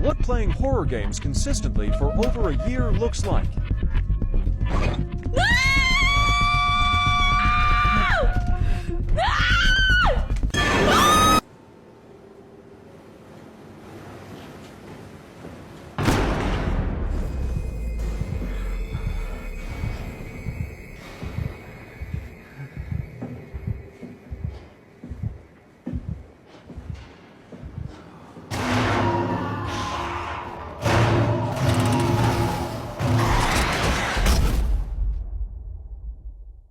what playing horror games consistently for over a year looks like.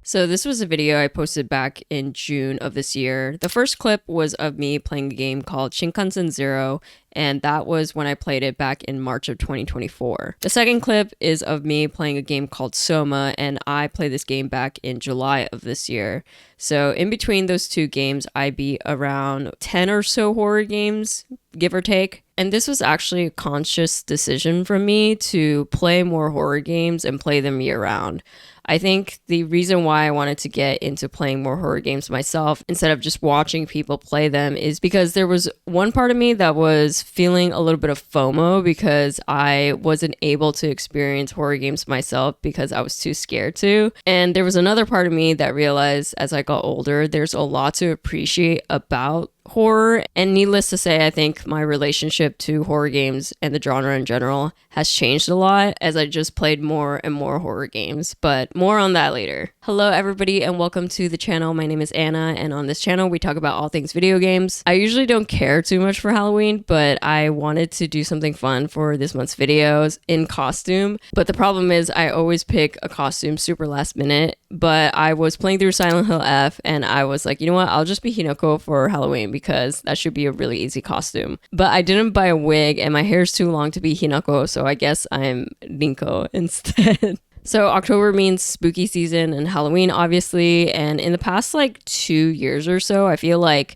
So this was a video I posted back in June of this year. The first clip was of me playing a game called Shinkansen Zero, and that was when I played it back in March of 2024. The second clip is of me playing a game called Soma, and I played this game back in July of this year. So in between those two games, I beat around 10 or so horror games, give or take. And this was actually a conscious decision from me to play more horror games and play them year round. I think the reason why I wanted to get into playing more horror games myself instead of just watching people play them is because there was one part of me that was feeling a little bit of FOMO because I wasn't able to experience horror games myself because I was too scared to. And there was another part of me that realized as I got older, there's a lot to appreciate about horror, and needless to say, I think my relationship to horror games and the genre in general has changed a lot as I just played more and more horror games, but more on that later. Hello everybody and welcome to the channel. My name is Anna, and on this channel we talk about all things video games. I usually don't care too much for Halloween, but I wanted to do something fun for this month's videos in costume, but the problem is I always pick a costume super last minute. But I was playing through Silent Hill F and I was like, you know what, I'll just be Hinako for Halloween because that should be a really easy costume. But I didn't buy a wig and my hair's too long to be Hinako, so I guess I'm Rinko instead. So October means spooky season and Halloween, obviously. And in the past like 2 years or so, I feel like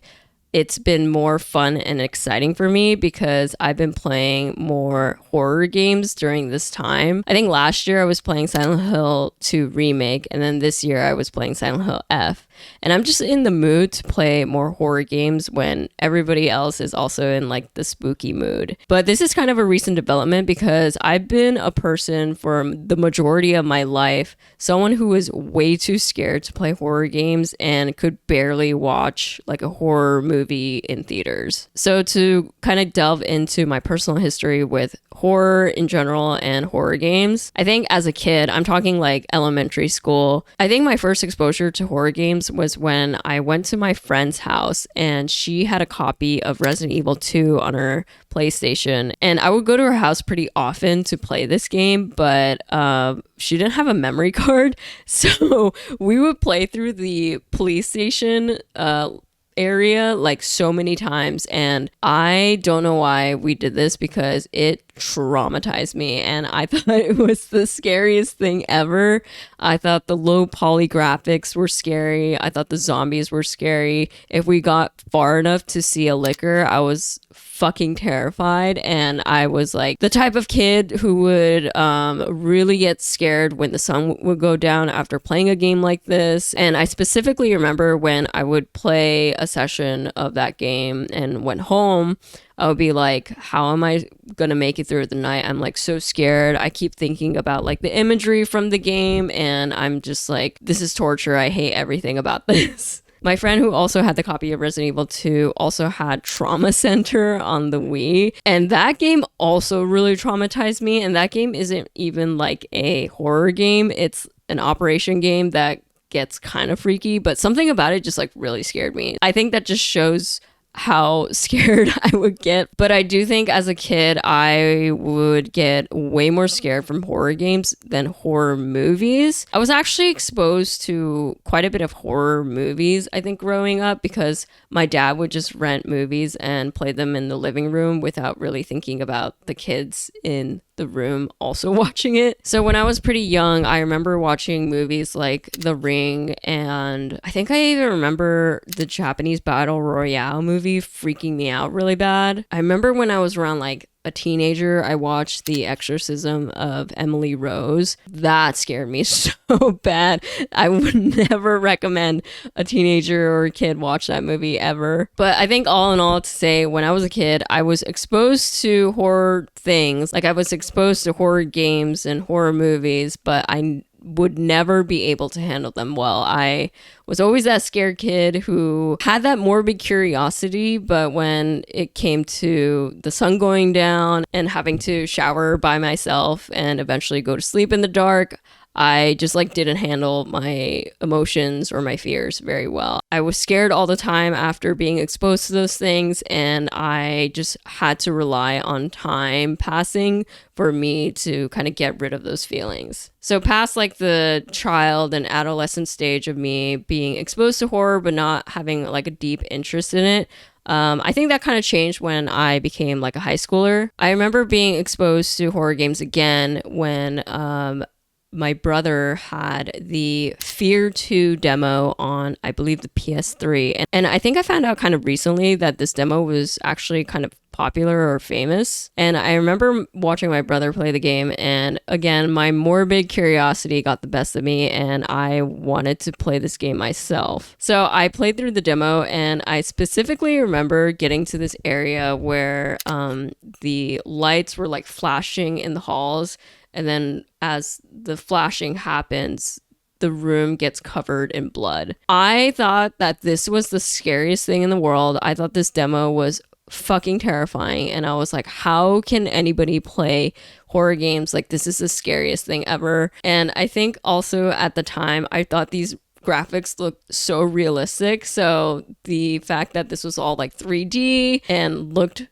it's been more fun and exciting for me because I've been playing more horror games during this time. I think last year I was playing Silent Hill 2 Remake, and then this year I was playing Silent Hill F. And I'm just in the mood to play more horror games when everybody else is also in like the spooky mood. But this is kind of a recent development because I've been a person for the majority of my life, someone who was way too scared to play horror games and could barely watch like a horror movie in theaters. So to kind of delve into my personal history with horror in general and horror games, I think as a kid, I'm talking like elementary school, I think my first exposure to horror games was when I went to my friend's house and she had a copy of Resident Evil 2 on her PlayStation, and I would go to her house pretty often to play this game, but she didn't have a memory card, so we would play through the police station area like so many times, and I don't know why we did this because it traumatized me and I thought it was the scariest thing ever. I thought the low poly graphics were scary. I thought the zombies were scary. If we got far enough to see a licker, I was fucking terrified, and I was like the type of kid who would really get scared when the sun would go down after playing a game like this. And I specifically remember when I would play a session of that game and went home, I would be like, how am I gonna make it through the night? I'm like so scared. I keep thinking about like the imagery from the game and I'm just like, this is torture. I hate everything about this. My friend who also had the copy of Resident Evil 2 also had Trauma Center on the Wii, and that game also really traumatized me. And that game isn't even like a horror game. It's an operation game that gets kind of freaky, but something about it just like really scared me. I think that just shows how scared I would get. But I do think as a kid, I would get way more scared from horror games than horror movies. I was actually exposed to quite a bit of horror movies, I think, growing up because my dad would just rent movies and play them in the living room without really thinking about the kids in the room also watching it. So when I was pretty young, I remember watching movies like The Ring, and I think I even remember the Japanese Battle Royale movie freaking me out really bad. I remember when I was around like a teenager, I watched The Exorcism of Emily Rose. That scared me so bad. I would never recommend a teenager or a kid watch that movie ever. But I think all in all, to say, when I was a kid, I was exposed to horror things. Like, I was exposed to horror games and horror movies, but I would never be able to handle them well. I was always that scared kid who had that morbid curiosity, but when it came to the sun going down and having to shower by myself and eventually go to sleep in the dark, I just like didn't handle my emotions or my fears very well. I was scared all the time after being exposed to those things, and I just had to rely on time passing for me to kind of get rid of those feelings. So past like the child and adolescent stage of me being exposed to horror but not having like a deep interest in it, I think that kind of changed when I became like a high schooler. I remember being exposed to horror games again when my brother had the Fear 2 demo on, I believe, the PS3. And I think I found out kind of recently that this demo was actually kind of popular or famous. And I remember watching my brother play the game, and again, my morbid curiosity got the best of me, and I wanted to play this game myself. So I played through the demo, and I specifically remember getting to this area where the lights were like flashing in the halls, and then as the flashing happens, the room gets covered in blood. I thought that this was the scariest thing in the world. I thought this demo was fucking terrifying, and I was like, how can anybody play horror games? Like, this is the scariest thing ever. And I think also at the time, I thought these graphics looked so realistic. So the fact that this was all like 3D and looked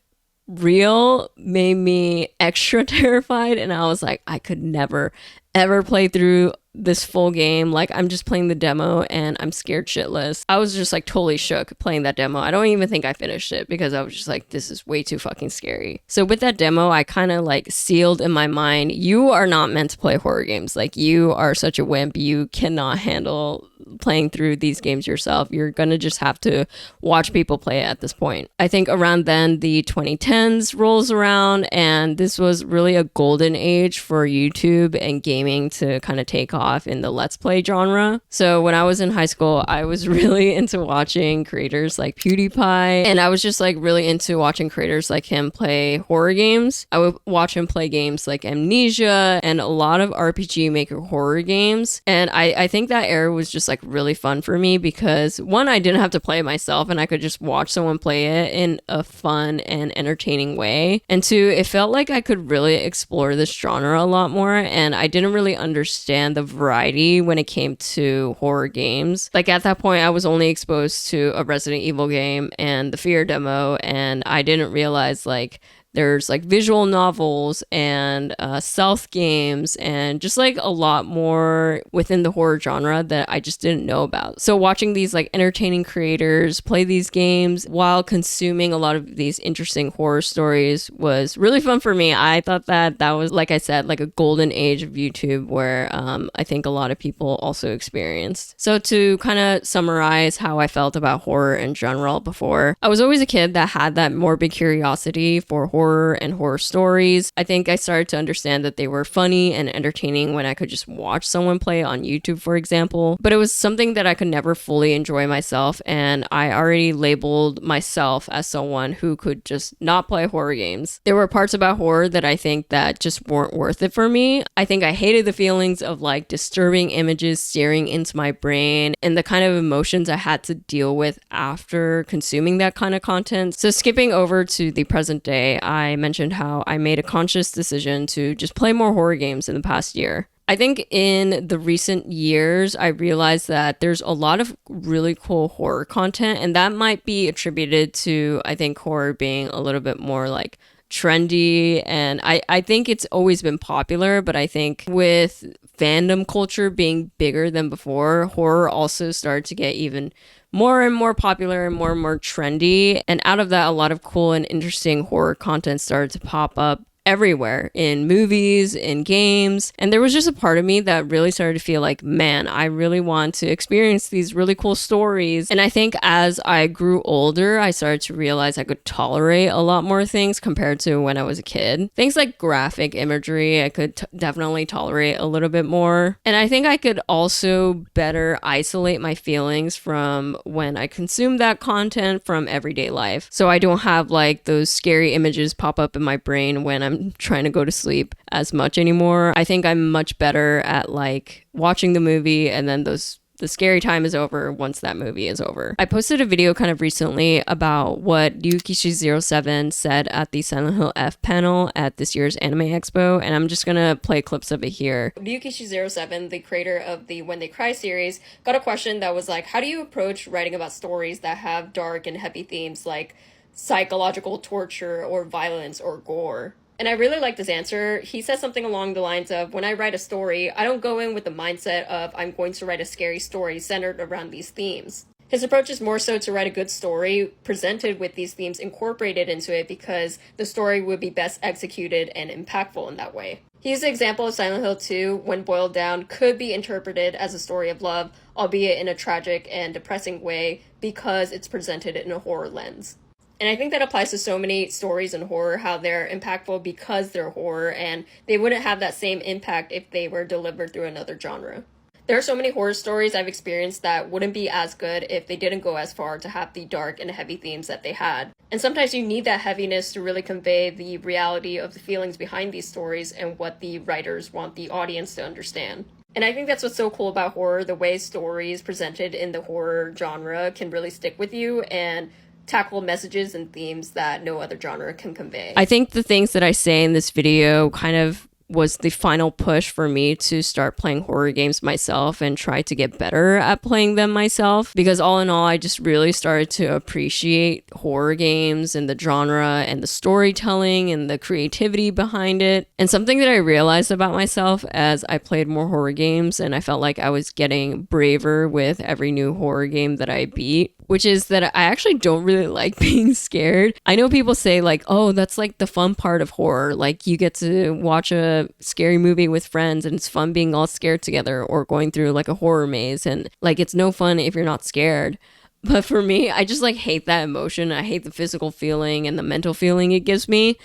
real made me extra terrified, and I was like, I could never ever play through this full game. Like, I'm just playing the demo and I'm scared shitless. I was just like totally shook playing that demo. I don't even think I finished it because I was just like, this is way too fucking scary. So with that demo, I kind of like sealed in my mind, you are not meant to play horror games. Like, you are such a wimp. You cannot handle playing through these games yourself. You're gonna just have to watch people play it at this point. I think around then the 2010s rolls around, and this was really a golden age for YouTube and gaming to kind of take off in the Let's Play genre. So when I was in high school, I was really into watching creators like PewDiePie, and I was just like really into watching creators like him play horror games. I would watch him play games like Amnesia and a lot of RPG Maker horror games, and I think that era was just like really fun for me because one, I didn't have to play it myself and I could just watch someone play it in a fun and entertaining way, and two, it felt like I could really explore this genre a lot more, and I didn't really understand the variety when it came to horror games. Like, at that point, I was only exposed to a Resident Evil game and the Fear demo, and I didn't realize like there's like visual novels and stealth games and just like a lot more within the horror genre that I just didn't know about. So watching these like entertaining creators play these games while consuming a lot of these interesting horror stories was really fun for me. I thought that that was, like I said, like a golden age of YouTube where I think a lot of people also experienced. So to kind of summarize how I felt about horror in general before, I was always a kid that had that morbid curiosity for horror and horror stories. I think I started to understand that they were funny and entertaining when I could just watch someone play on YouTube, for example. But it was something that I could never fully enjoy myself, and I already labeled myself as someone who could just not play horror games. There were parts about horror that I think that just weren't worth it for me. I think I hated the feelings of like disturbing images staring into my brain and the kind of emotions I had to deal with after consuming that kind of content. So skipping over to the present day, I mentioned how I made a conscious decision to just play more horror games in the past year. I think in the recent years, I realized that there's a lot of really cool horror content, and that might be attributed to, I think, horror being a little bit more like trendy, and I think it's always been popular, but I think with fandom culture being bigger than before, horror also started to get even more and more popular and more trendy, and out of that, a lot of cool and interesting horror content started to pop up everywhere, in movies, in games. And there was just a part of me that really started to feel like, man, I really want to experience these really cool stories. And I think as I grew older, I started to realize I could tolerate a lot more things compared to when I was a kid. Things like graphic imagery, I could definitely tolerate a little bit more. And I think I could also better isolate my feelings from when I consume that content from everyday life. So I don't have like those scary images pop up in my brain when I'm trying to go to sleep as much anymore. I think I'm much better at like watching the movie and then the scary time is over once that movie is over. I posted a video kind of recently about what Ryukishi07 said at the Silent Hill F panel at this year's Anime Expo, and I'm just gonna play clips of it here. Ryukishi07, the creator of the When They Cry series, got a question that was like, how do you approach writing about stories that have dark and heavy themes like psychological torture or violence or gore? And I really liked his answer. He said something along the lines of, when I write a story, I don't go in with the mindset of I'm going to write a scary story centered around these themes. His approach is more so to write a good story presented with these themes incorporated into it because the story would be best executed and impactful in that way. He used the example of Silent Hill 2, when boiled down, could be interpreted as a story of love, albeit in a tragic and depressing way because it's presented in a horror lens. And I think that applies to so many stories in horror, how they're impactful because they're horror, and they wouldn't have that same impact if they were delivered through another genre. There are so many horror stories I've experienced that wouldn't be as good if they didn't go as far to have the dark and heavy themes that they had. And sometimes you need that heaviness to really convey the reality of the feelings behind these stories and what the writers want the audience to understand. And I think that's what's so cool about horror, the way stories presented in the horror genre can really stick with you and tackle messages and themes that no other genre can convey. I think the things that I say in this video kind of was the final push for me to start playing horror games myself and try to get better at playing them myself, because all in all, I just really started to appreciate horror games and the genre and the storytelling and the creativity behind it. And something that I realized about myself as I played more horror games, and I felt like I was getting braver with every new horror game that I beat, which is that I actually don't really like being scared. I know people say like, oh, that's like the fun part of horror. Like you get to watch a scary movie with friends and it's fun being all scared together, or going through like a horror maze, and like it's no fun if you're not scared. But for me, I just like hate that emotion. I hate the physical feeling and the mental feeling it gives me.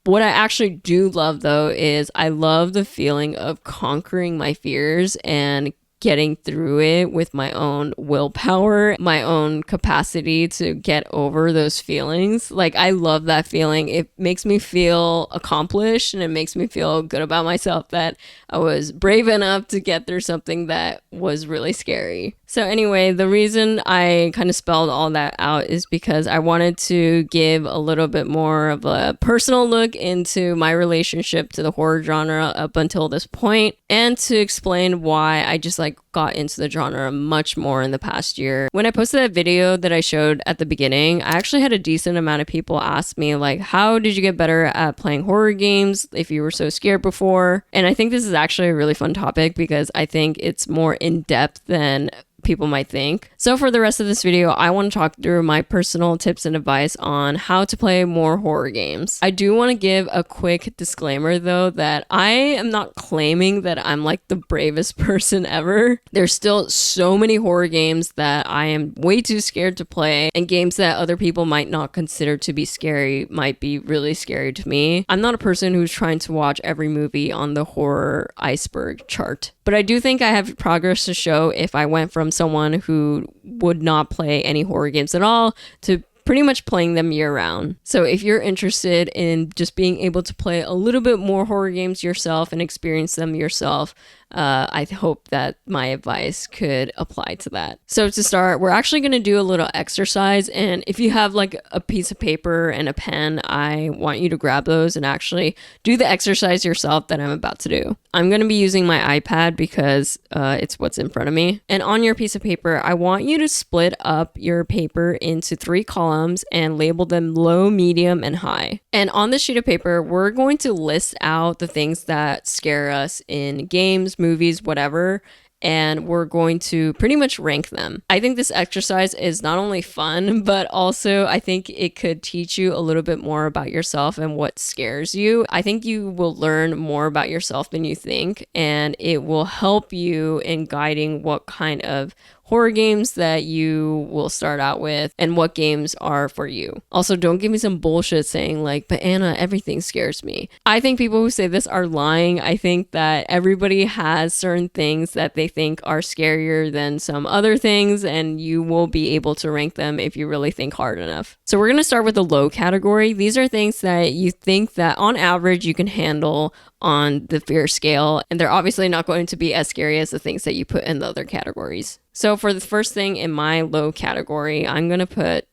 What I actually do love though is I love the feeling of conquering my fears and getting through it with my own willpower, my own capacity to get over those feelings. Like, I love that feeling. It makes me feel accomplished, and it makes me feel good about myself that I was brave enough to get through something that was really scary. So anyway, the reason I kind of spelled all that out is because I wanted to give a little bit more of a personal look into my relationship to the horror genre up until this point, and to explain why I just like got into the genre much more in the past year. When I posted that video that I showed at the beginning, I actually had a decent amount of people ask me like, how did you get better at playing horror games if you were so scared before? And I think this is actually a really fun topic because I think it's more in depth than people might think. So for the rest of this video, I want to talk through my personal tips and advice on how to play more horror games. I do want to give a quick disclaimer though, that I am not claiming that I'm like the bravest person ever. There's still so many horror games that I am way too scared to play, and games that other people might not consider to be scary might be really scary to me. I'm not a person who's trying to watch every movie on the horror iceberg chart. But I do think I have progress to show if I went from someone who would not play any horror games at all to pretty much playing them year round. So if you're interested in just being able to play a little bit more horror games yourself and experience them yourself, I hope that my advice could apply to that. So to start, we're actually going to do a little exercise, and if you have like a piece of paper and a pen, I want you to grab those and actually do the exercise yourself that I'm about to do. I'm going to be using my iPad because it's what's in front of me. And on your piece of paper, I want you to split up your paper into 3 columns and label them low, medium, and high. And on this sheet of paper, we're going to list out the things that scare us in games, movies, whatever, and we're going to pretty much rank them. I think this exercise is not only fun, but also I think it could teach you a little bit more about yourself and what scares you. I think you will learn more about yourself than you think, and it will help you in guiding what kind of horror games that you will start out with and what games are for you. Also, don't give me some bullshit saying like, but Anna, everything scares me. I think people who say this are lying. I think that everybody has certain things that they think are scarier than some other things, and you will be able to rank them if you really think hard enough. So we're going to start with the low category. These are things that you think that on average you can handle on the fear scale, and they're obviously not going to be as scary as the things that you put in the other categories. So for the first thing in my low category, I'm going to put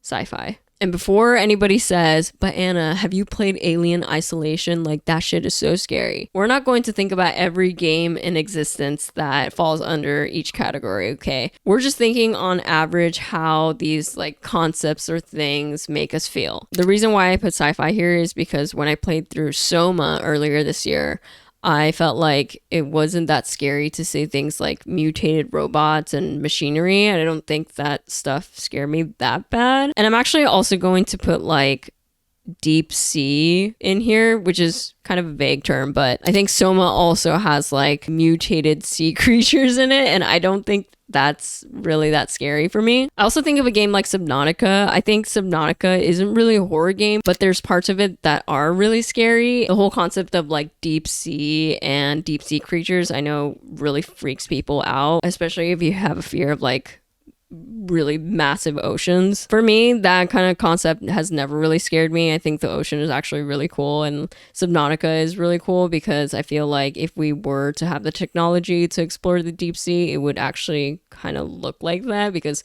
sci-fi. And before anybody says, but Anna, have you played Alien Isolation? Like, that shit is so scary. We're not going to think about every game in existence that falls under each category, okay? We're just thinking on average how these like concepts or things make us feel. The reason why I put sci-fi here is because when I played through Soma earlier this year, I felt like it wasn't that scary to say things like mutated robots and machinery. I don't think that stuff scared me that bad. And I'm actually also going to put like deep sea in here, which is kind of a vague term, but I think Soma also has like mutated sea creatures in it, and I don't think that's really that scary for me. I also think of a game like Subnautica. I think Subnautica isn't really a horror game, but there's parts of it that are really scary. The whole concept of like deep sea and deep sea creatures, I know really freaks people out, especially if you have a fear of like really massive oceans. For me, that kind of concept has never really scared me. I think the ocean is actually really cool, and Subnautica is really cool because I feel like if we were to have the technology to explore the deep sea, it would actually kind of look like that, because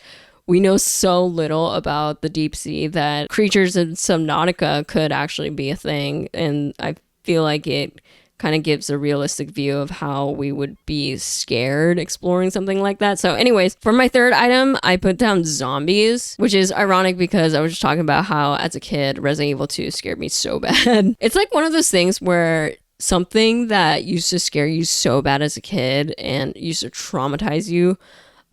we know so little about the deep sea that creatures in Subnautica could actually be a thing, and I feel like it kind of gives a realistic view of how we would be scared exploring something like that. So anyways, for my third item, I put down zombies, which is ironic because I was just talking about how as a kid, Resident Evil 2 scared me so bad. It's like one of those things where something that used to scare you so bad as a kid and used to traumatize you,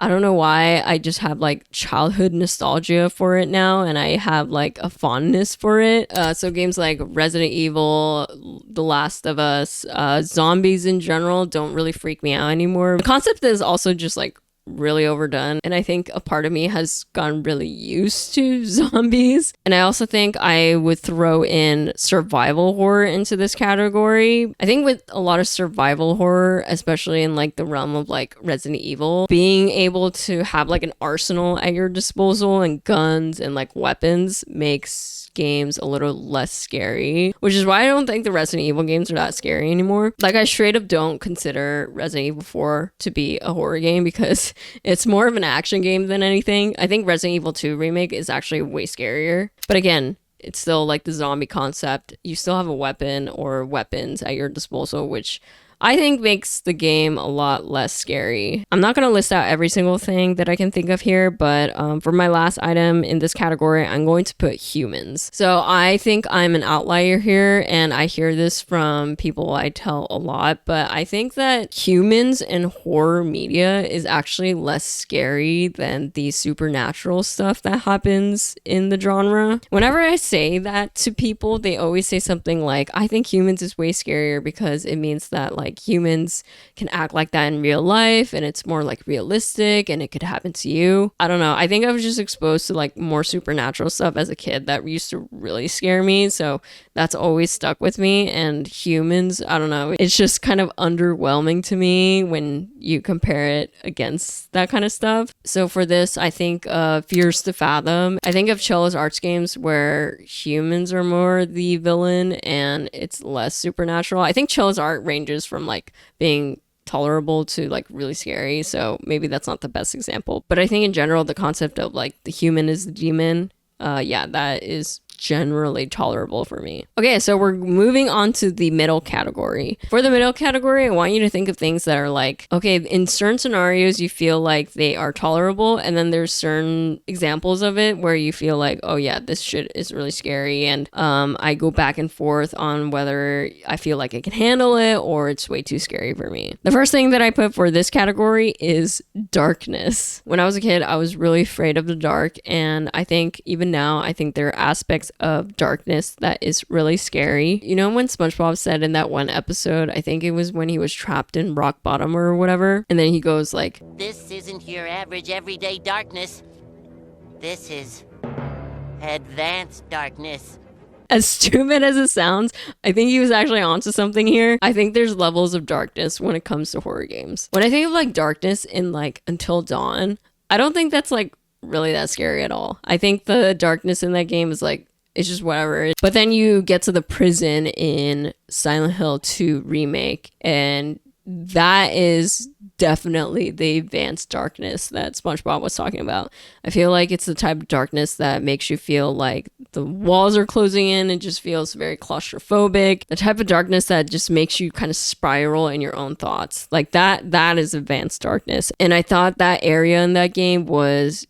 I don't know why, I just have like childhood nostalgia for it now, and I have like a fondness for it. So games like Resident Evil, The Last of Us, zombies in general don't really freak me out anymore. The concept is also just like really overdone, and I think a part of me has gotten really used to zombies. And I also think I would throw in survival horror into this category. I think with a lot of survival horror, especially in like the realm of like Resident Evil, being able to have like an arsenal at your disposal and guns and like weapons makes games a little less scary, which is why I don't think the Resident Evil games are that scary anymore. Like, I straight up don't consider Resident Evil 4 to be a horror game because it's more of an action game than anything. I think Resident Evil 2 Remake is actually way scarier, but again, it's still like the zombie concept. You still have a weapon or weapons at your disposal, which I think makes the game a lot less scary. I'm not going to list out every single thing that I can think of here, but for my last item in this category, I'm going to put humans. So I think I'm an outlier here, and I hear this from people I tell a lot, but I think that humans in horror media is actually less scary than the supernatural stuff that happens in the genre. Whenever I say that to people, they always say something like, I think humans is way scarier because it means that like humans can act like that in real life and it's more like realistic and it could happen to you. I don't know. I think I was just exposed to like more supernatural stuff as a kid that used to really scare me. So that's always stuck with me. And humans, I don't know. It's just kind of underwhelming to me when you compare it against that kind of stuff. So for this, I think Fears to Fathom. I think of Cello's Arts games where humans are more the villain and it's less supernatural. I think Cello's Art ranges from like being tolerable to like really scary, so maybe that's not the best example, but I think in general the concept of like the human is the demon, yeah, that is generally tolerable for me. Okay, so we're moving on to the middle category. For the middle category, I want you to think of things that are like, okay, in certain scenarios you feel like they are tolerable, and then there's certain examples of it where you feel like, oh yeah, this shit is really scary, and I go back and forth on whether I feel like I can handle it or it's way too scary for me. The first thing that I put for this category is darkness. When I was a kid, I was really afraid of the dark, and I think even now, I think there are aspects of darkness that is really scary. You know when SpongeBob said in that one episode, I think it was when he was trapped in rock bottom or whatever, and then he goes like, "This isn't your average everyday darkness. This is advanced darkness." as stupid as it sounds, I think he was actually onto something here. I think there's levels of darkness when it comes to horror games. When I think of like darkness in like Until Dawn, I don't think that's like really that scary at all. I think the darkness in that game is like, it's just whatever. But then you get to the prison in Silent Hill 2 remake, and that is definitely the advanced darkness that SpongeBob was talking about. I feel like it's the type of darkness that makes you feel like the walls are closing in. It just feels very claustrophobic. The type of darkness that just makes you kind of spiral in your own thoughts. Like that is advanced darkness. And I thought that area in that game was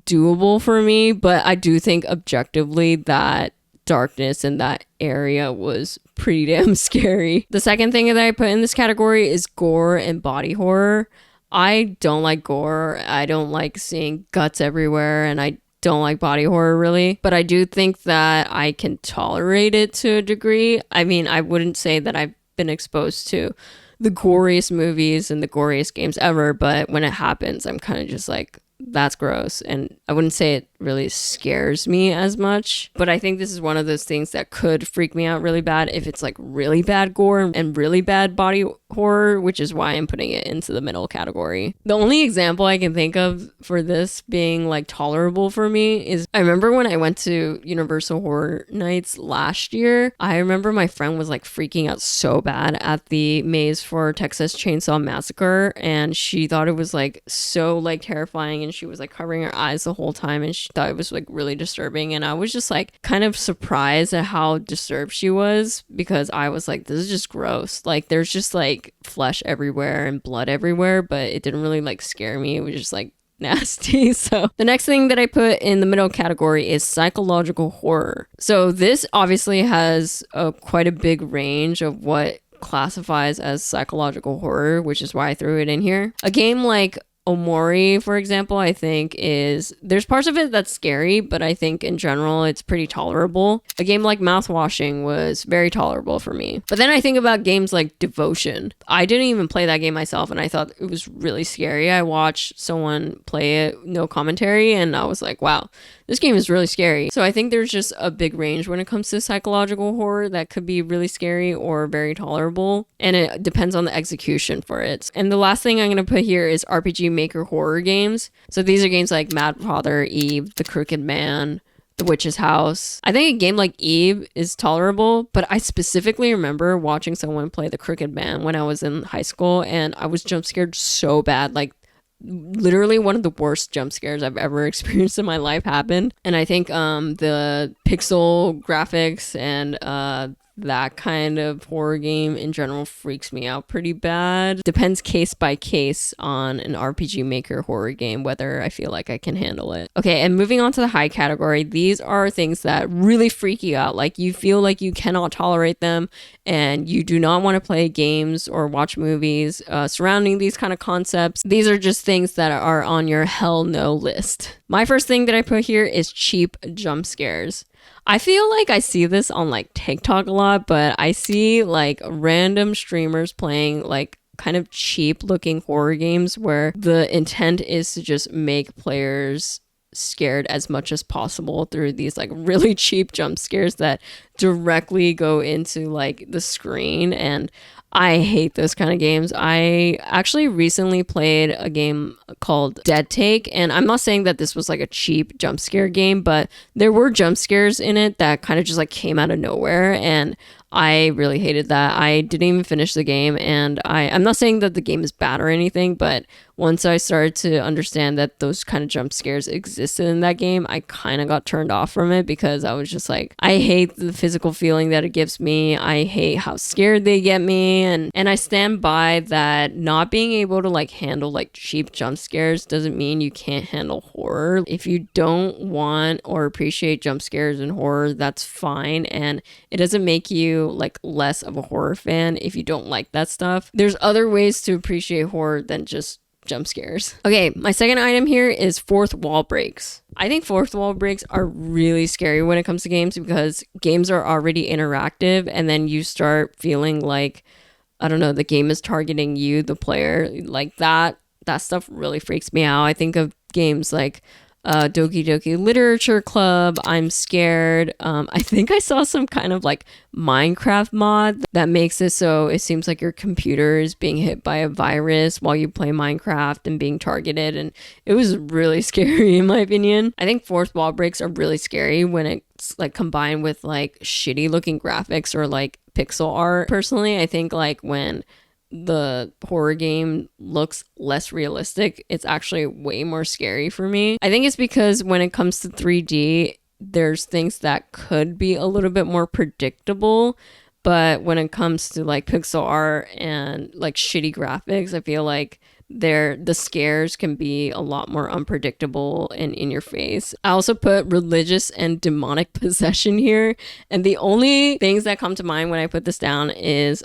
doable for me, but I do think objectively that darkness in that area was pretty damn scary. The second thing that I put in this category is gore and body horror. I don't like gore. I don't like seeing guts everywhere, and I don't like body horror really, but I do think that I can tolerate it to a degree. I mean, I wouldn't say that I've been exposed to the goriest movies and the goriest games ever, but when it happens, I'm kind of just like, that's gross. And I wouldn't say it really scares me as much, but I think this is one of those things that could freak me out really bad if it's like really bad gore and really bad body horror, which is why I'm putting it into the middle category. The only example I can think of for this being like tolerable for me is I remember when I went to Universal Horror Nights last year, I remember my friend was like freaking out so bad at the maze for Texas Chainsaw Massacre, and she thought it was like so like terrifying, and she was like covering her eyes the whole time, and she thought it was like really disturbing. And I was just like kind of surprised at how disturbed she was, because I was like, this is just gross. Like there's just like flesh everywhere and blood everywhere, but it didn't really like scare me. It was just like nasty. So the next thing that I put in the middle category is psychological horror. So this obviously has quite a big range of what classifies as psychological horror, which is why I threw it in here. A game like Omori, for example, I think there's parts of it that's scary, but I think in general it's pretty tolerable. A game like Mouthwashing was very tolerable for me. But then I think about games like Devotion. I didn't even play that game myself, and I thought it was really scary. I watched someone play it, no commentary, and I was like, wow, this game is really scary. So I think there's just a big range when it comes to psychological horror that could be really scary or very tolerable, and it depends on the execution for it. And the last thing I'm going to put here is RPG Maker horror games. So these are games like Mad Father, Eve, The Crooked Man, The Witch's House. I think a game like Eve is tolerable, but I specifically remember watching someone play The Crooked Man when I was in high school, and I was jump scared so bad. Like literally one of the worst jump scares I've ever experienced in my life happened. And I think the pixel graphics and that kind of horror game in general freaks me out pretty bad. Depends case by case on an RPG Maker horror game whether I feel like I can handle it. Okay, and moving on to the high category, these are things that really freak you out. Like you feel like you cannot tolerate them, and you do not want to play games or watch movies surrounding these kind of concepts. These are just things that are on your hell no list. My first thing that I put here is cheap jump scares. I feel like I see this on like TikTok a lot, but I see like random streamers playing like kind of cheap looking horror games where the intent is to just make players scared as much as possible through these like really cheap jump scares that directly go into like the screen, and I hate those kind of games. I actually recently played a game called Dead Take, and I'm not saying that this was like a cheap jump scare game, but there were jump scares in it that kind of just like came out of nowhere, and I really hated that. I didn't even finish the game, and I'm not saying that the game is bad or anything, but once I started to understand that those kind of jump scares existed in that game, I kind of got turned off from it because I was just like, I hate the physical feeling that it gives me. I hate how scared they get me, and I stand by that. Not being able to like handle like cheap jump scares doesn't mean you can't handle horror. If you don't want or appreciate jump scares and horror, that's fine, and it doesn't make you like less of a horror fan if you don't like that stuff. There's other ways to appreciate horror than just jump scares. Okay, my second item here is fourth wall breaks. I think fourth wall breaks are really scary when it comes to games because games are already interactive, and then you start feeling like, I don't know, the game is targeting you, the player. Like that stuff really freaks me out. I think of games like Doki Doki Literature Club, I'm Scared. I think I saw some kind of like Minecraft mod that makes it so it seems like your computer is being hit by a virus while you play Minecraft and being targeted, and it was really scary in my opinion. I think fourth wall breaks are really scary when it's like combined with like shitty looking graphics or like pixel art. Personally, I think like when the horror game looks less realistic, it's actually way more scary for me. I think it's because when it comes to 3D, there's things that could be a little bit more predictable, but when it comes to like pixel art and like shitty graphics, I feel like the scares can be a lot more unpredictable and in your face. I also put religious and demonic possession here, and the only things that come to mind when I put this down is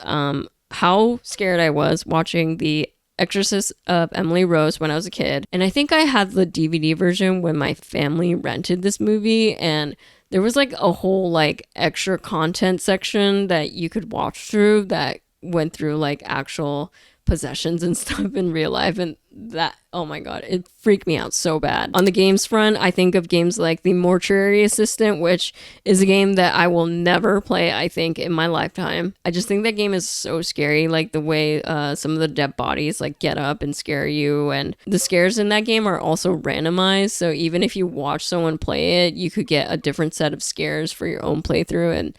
how scared I was watching The Exorcist of Emily Rose when I was a kid. And I think I had the DVD version when my family rented this movie, and there was like a whole like extra content section that you could watch through that went through like actual possessions and stuff in real life, and that, oh my god, it freaked me out so bad. On the games front, I think of games like The Mortuary Assistant, which is a game that I will never play, I think, in my lifetime. I just think that game is so scary, like the way some of the dead bodies like get up and scare you, and the scares in that game are also randomized, so even if you watch someone play it, you could get a different set of scares for your own playthrough, and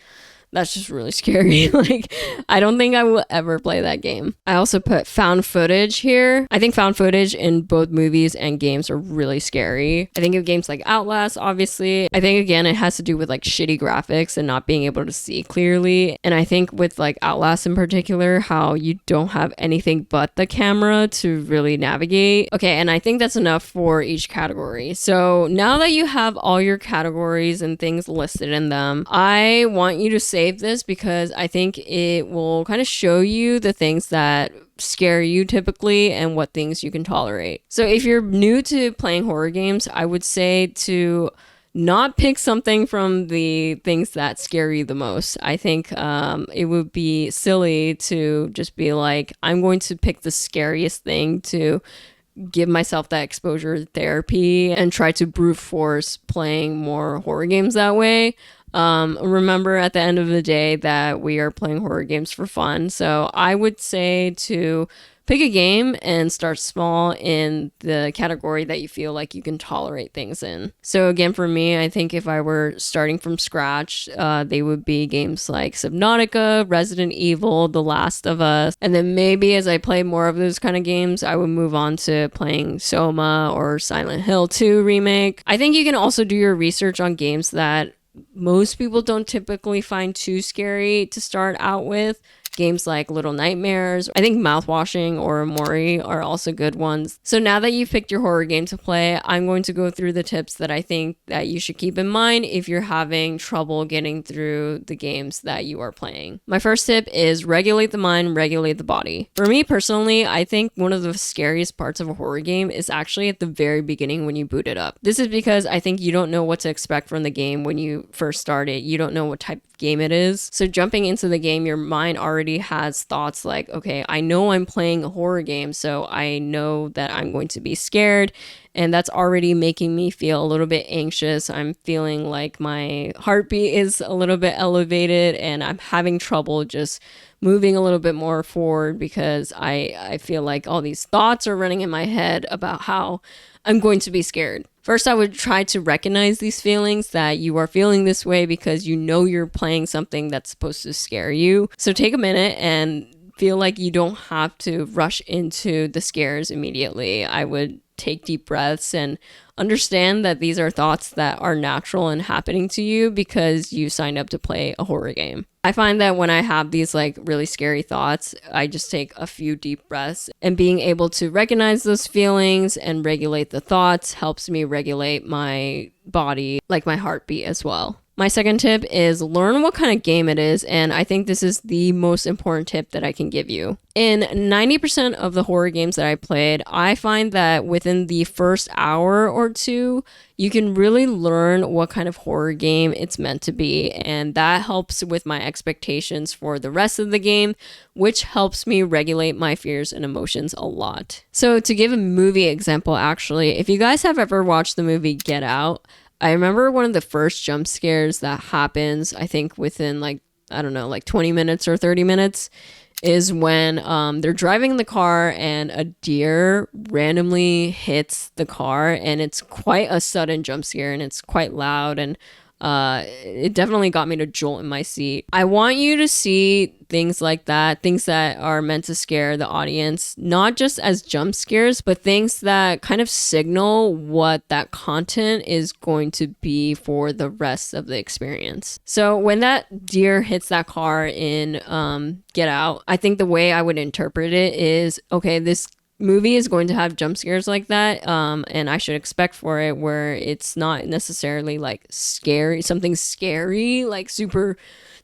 that's just really scary. Like, I don't think I will ever play that game. I also put found footage here. I think found footage in both movies and games are really scary. I think of games like Outlast, obviously. I think, again, it has to do with like shitty graphics and not being able to see clearly. And I think with like Outlast in particular, how you don't have anything but the camera to really navigate. Okay, and I think that's enough for each category. So now that you have all your categories and things listed in them, I want you to save this because I think it will kind of show you the things that scare you typically and what things you can tolerate. So if you're new to playing horror games, I would say to not pick something from the things that scare you the most. I think it would be silly to just be like, I'm going to pick the scariest thing to give myself that exposure therapy and try to brute force playing more horror games that way. Remember at the end of the day that we are playing horror games for fun. So I would say to pick a game and start small in the category that you feel like you can tolerate things in. So again, for me, I think if I were starting from scratch, they would be games like Subnautica, Resident Evil, The Last of Us. And then maybe as I play more of those kind of games, I would move on to playing Soma or Silent Hill 2 Remake. I think you can also do your research on games that most people don't typically find too scary to start out with. Games like Little Nightmares, I think Mouthwashing or Amori are also good ones. So now that you've picked your horror game to play, I'm going to go through the tips that I think that you should keep in mind if you're having trouble getting through the games that you are playing. My first tip is regulate the mind, regulate the body. For me personally, I think one of the scariest parts of a horror game is actually at the very beginning when you boot it up. This is because I think you don't know what to expect from the game when you first start it. You don't know what type of game it is. So jumping into the game, your mind already has thoughts like, okay, I know I'm playing a horror game, so I know that I'm going to be scared, and that's already making me feel a little bit anxious. I'm feeling like my heartbeat is a little bit elevated, and I'm having trouble just moving a little bit more forward because I feel like all these thoughts are running in my head about how I'm going to be scared. First, I would try to recognize these feelings, that you are feeling this way because you know you're playing something that's supposed to scare you. So take a minute and feel like you don't have to rush into the scares immediately. I would take deep breaths and understand that these are thoughts that are natural and happening to you because you signed up to play a horror game. I find that when I have these like really scary thoughts, I just take a few deep breaths, and being able to recognize those feelings and regulate the thoughts helps me regulate my body, like my heartbeat as well. My second tip is learn what kind of game it is, and I think this is the most important tip that I can give you. In 90% of the horror games that I played, I find that within the first hour or two, you can really learn what kind of horror game it's meant to be, and that helps with my expectations for the rest of the game, which helps me regulate my fears and emotions a lot. So to give a movie example, actually, if you guys have ever watched the movie Get Out, I remember one of the first jump scares that happens, I think within like, I don't know, like 20 minutes or 30 minutes, is when they're driving in the car and a deer randomly hits the car, and it's quite a sudden jump scare and it's quite loud, and it definitely got me to jolt in my seat. I want you to see things like that, things that are meant to scare the audience, not just as jump scares, but things that kind of signal what that content is going to be for the rest of the experience. So when that deer hits that car in Get Out, I think the way I would interpret it is, okay, this movie is going to have jump scares like that, and I should expect for it, where it's not necessarily like scary, something scary, like super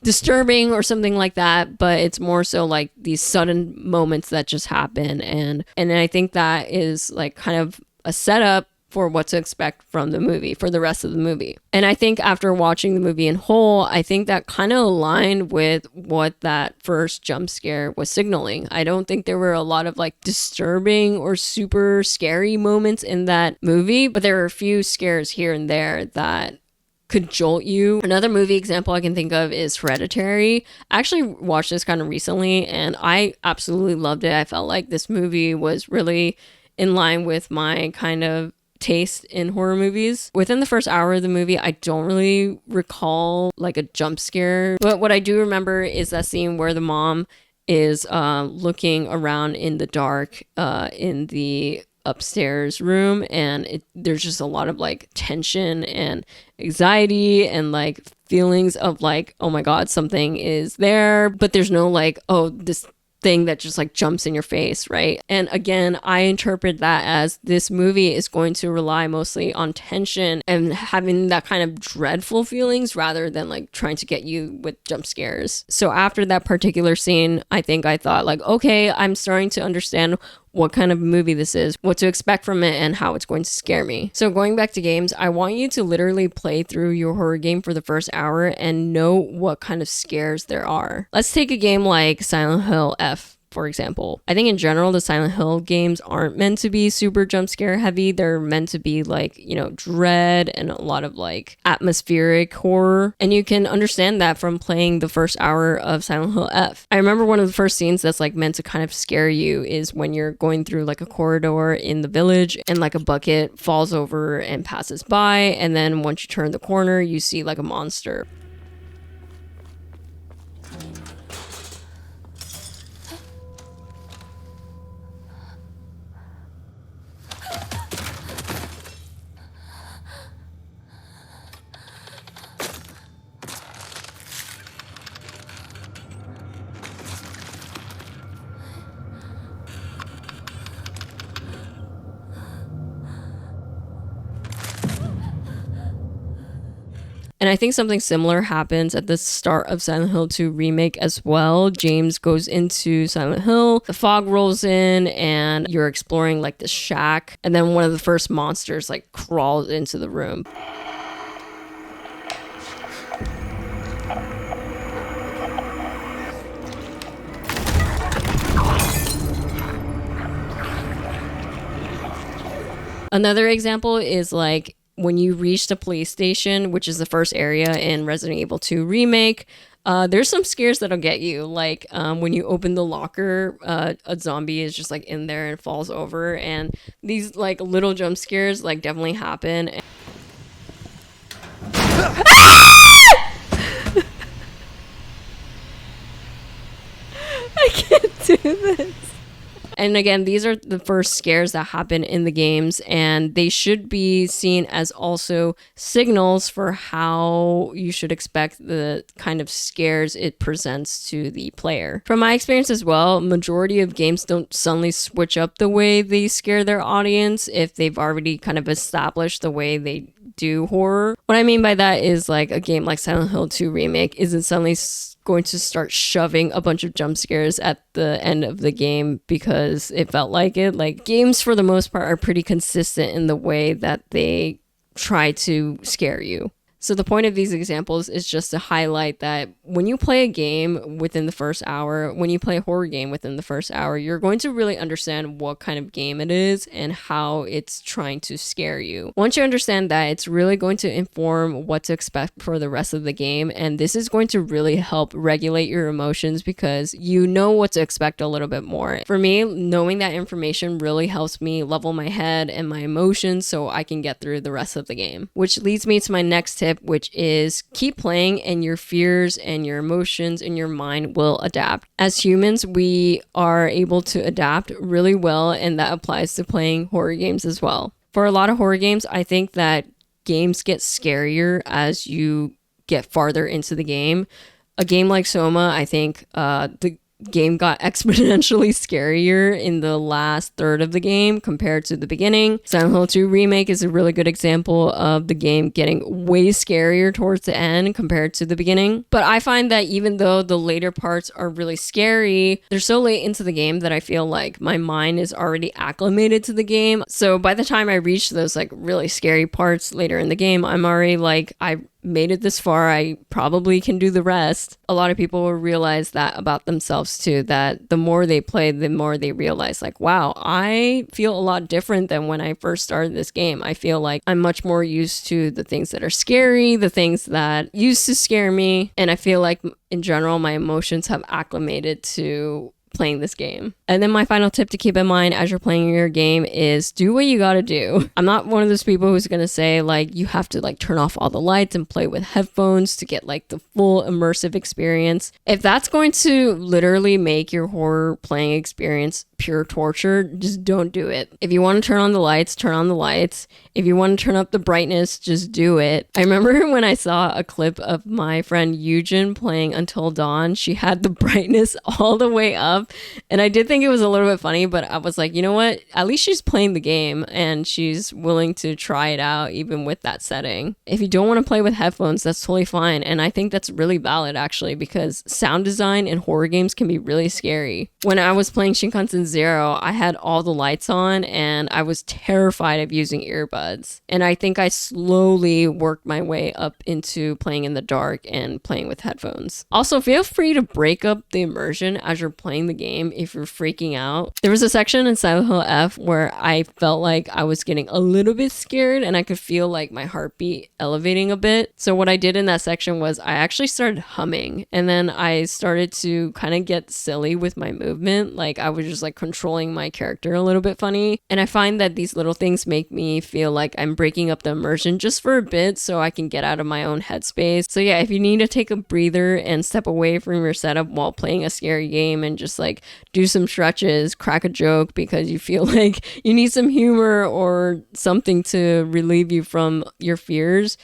disturbing or something like that, but it's more so like these sudden moments that just happen, and I think that is like kind of a setup for what to expect from the movie, for the rest of the movie. And I think after watching the movie in whole, I think that kind of aligned with what that first jump scare was signaling. I don't think there were a lot of like disturbing or super scary moments in that movie, but there were a few scares here and there that could jolt you. Another movie example I can think of is Hereditary. I actually watched this kind of recently and I absolutely loved it. I felt like this movie was really in line with my kind of taste in horror movies. Within the first hour of the movie, I don't really recall like a jump scare, but what I do remember is that scene where the mom is looking around in the dark in the upstairs room, and there's just a lot of like tension and anxiety and like feelings of like, oh my god, something is there, but there's no like, oh, this thing that just like jumps in your face, right? And again, I interpret that as this movie is going to rely mostly on tension and having that kind of dreadful feelings rather than like trying to get you with jump scares. So after that particular scene, I think I thought like, okay, I'm starting to understand what kind of movie this is, what to expect from it, and how it's going to scare me. So going back to games, I want you to literally play through your horror game for the first hour and know what kind of scares there are. Let's take a game like Silent Hill F, for example. I think in general, the Silent Hill games aren't meant to be super jump scare heavy. They're meant to be like, you know, dread and a lot of like atmospheric horror. And you can understand that from playing the first hour of Silent Hill F. I remember one of the first scenes that's like meant to kind of scare you is when you're going through like a corridor in the village and like a bucket falls over and passes by. And then once you turn the corner, you see like a monster. And I think something similar happens at the start of Silent Hill 2 Remake as well. James goes into Silent Hill, the fog rolls in, and you're exploring like this shack. And then one of the first monsters like crawls into the room. Another example is like when you reach the police station, which is the first area in Resident Evil 2 Remake, there's some scares that'll get you. Like when you open the locker, a zombie is just like in there and falls over, and these like little jump scares like definitely happen. I can't do this. And again, these are the first scares that happen in the games, and they should be seen as also signals for how you should expect the kind of scares it presents to the player. From my experience as well, majority of games don't suddenly switch up the way they scare their audience if they've already kind of established the way they do horror. What I mean by that is like a game like Silent Hill 2 Remake isn't suddenly going to start shoving a bunch of jump scares at the end of the game because it felt like it. Like, games for the most part are pretty consistent in the way that they try to scare you. So the point of these examples is just to highlight that when you play a game within the first hour, when you play a horror game within the first hour, you're going to really understand what kind of game it is and how it's trying to scare you. Once you understand that, it's really going to inform what to expect for the rest of the game, and this is going to really help regulate your emotions because you know what to expect a little bit more. For me, knowing that information really helps me level my head and my emotions so I can get through the rest of the game. Which leads me to my next tip, which is keep playing and your fears and your emotions and your mind will adapt. As humans, we are able to adapt really well, and that applies to playing horror games as well. For a lot of horror games, I think that games get scarier as you get farther into the game. A game like Soma, I think the game got exponentially scarier in the last third of the game compared to the beginning. Silent Hill 2 Remake is a really good example of the game getting way scarier towards the end compared to the beginning. But I find that even though the later parts are really scary, they're so late into the game that I feel like my mind is already acclimated to the game. So by the time I reach those like really scary parts later in the game, I'm already like, I made it this far, I probably can do the rest. A lot of people will realize that about themselves too, that the more they play, the more they realize like, wow, I feel a lot different than when I first started this game. I feel like I'm much more used to the things that are scary, the things that used to scare me, and I feel like in general my emotions have acclimated to playing this game. And then my final tip to keep in mind as you're playing your game is do what you gotta do. I'm not one of those people who's gonna say like you have to like turn off all the lights and play with headphones to get like the full immersive experience. If that's going to literally make your horror playing experience pure torture, just don't do it. If you want to turn on the lights, turn on the lights. If you want to turn up the brightness, just do it. I remember when I saw a clip of my friend Eugen playing Until Dawn, she had the brightness all the way up, and I did think it was a little bit funny, but I was like, you know what? At least she's playing the game and she's willing to try it out even with that setting. If you don't want to play with headphones, that's totally fine, and I think that's really valid actually, because sound design in horror games can be really scary. When I was playing Shinkansen Zero, I had all the lights on and I was terrified of using earbuds. And I think I slowly worked my way up into playing in the dark and playing with headphones. Also, feel free to break up the immersion as you're playing the game if you're freaking out. There was a section in Silent Hill F where I felt like I was getting a little bit scared and I could feel like my heartbeat elevating a bit. So what I did in that section was I actually started humming, and then I started to kind of get silly with my movement. Like I was just like controlling my character a little bit funny. And I find that these little things make me feel like I'm breaking up the immersion just for a bit so I can get out of my own headspace. So yeah, if you need to take a breather and step away from your setup while playing a scary game and just like do some stretches, crack a joke because you feel like you need some humor or something to relieve you from your fears,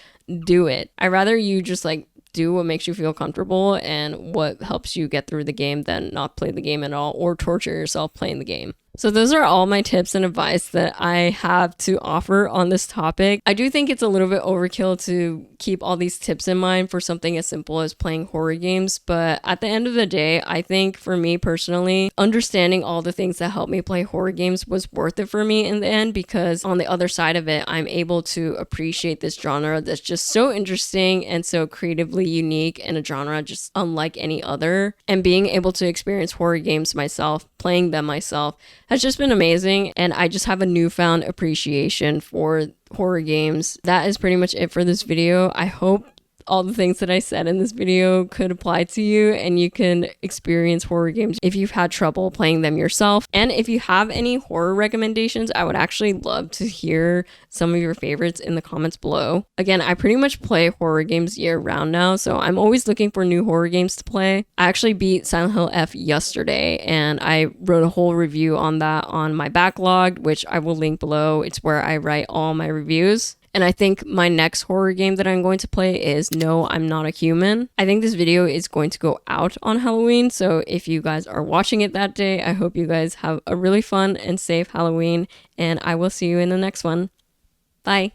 do it. I'd rather you just like do what makes you feel comfortable and what helps you get through the game than not play the game at all or torture yourself playing the game. So those are all my tips and advice that I have to offer on this topic. I do think it's a little bit overkill to keep all these tips in mind for something as simple as playing horror games, but at the end of the day, I think for me personally, understanding all the things that help me play horror games was worth it for me in the end, because on the other side of it, I'm able to appreciate this genre that's just so interesting and so creatively unique and a genre just unlike any other. And being able to experience horror games myself, playing them myself, has just been amazing, and I just have a newfound appreciation for horror games. That is pretty much it for this video. I hope all the things that I said in this video could apply to you and you can experience horror games if you've had trouble playing them yourself. And if you have any horror recommendations, I would actually love to hear some of your favorites in the comments below. Again, I pretty much play horror games year round now, so I'm always looking for new horror games to play. I actually beat Silent Hill F yesterday, and I wrote a whole review on that on my backlog, which I will link below. It's where I write all my reviews. And I think my next horror game that I'm going to play is No, I'm Not a Human. I think this video is going to go out on Halloween, so if you guys are watching it that day, I hope you guys have a really fun and safe Halloween, and I will see you in the next one. Bye.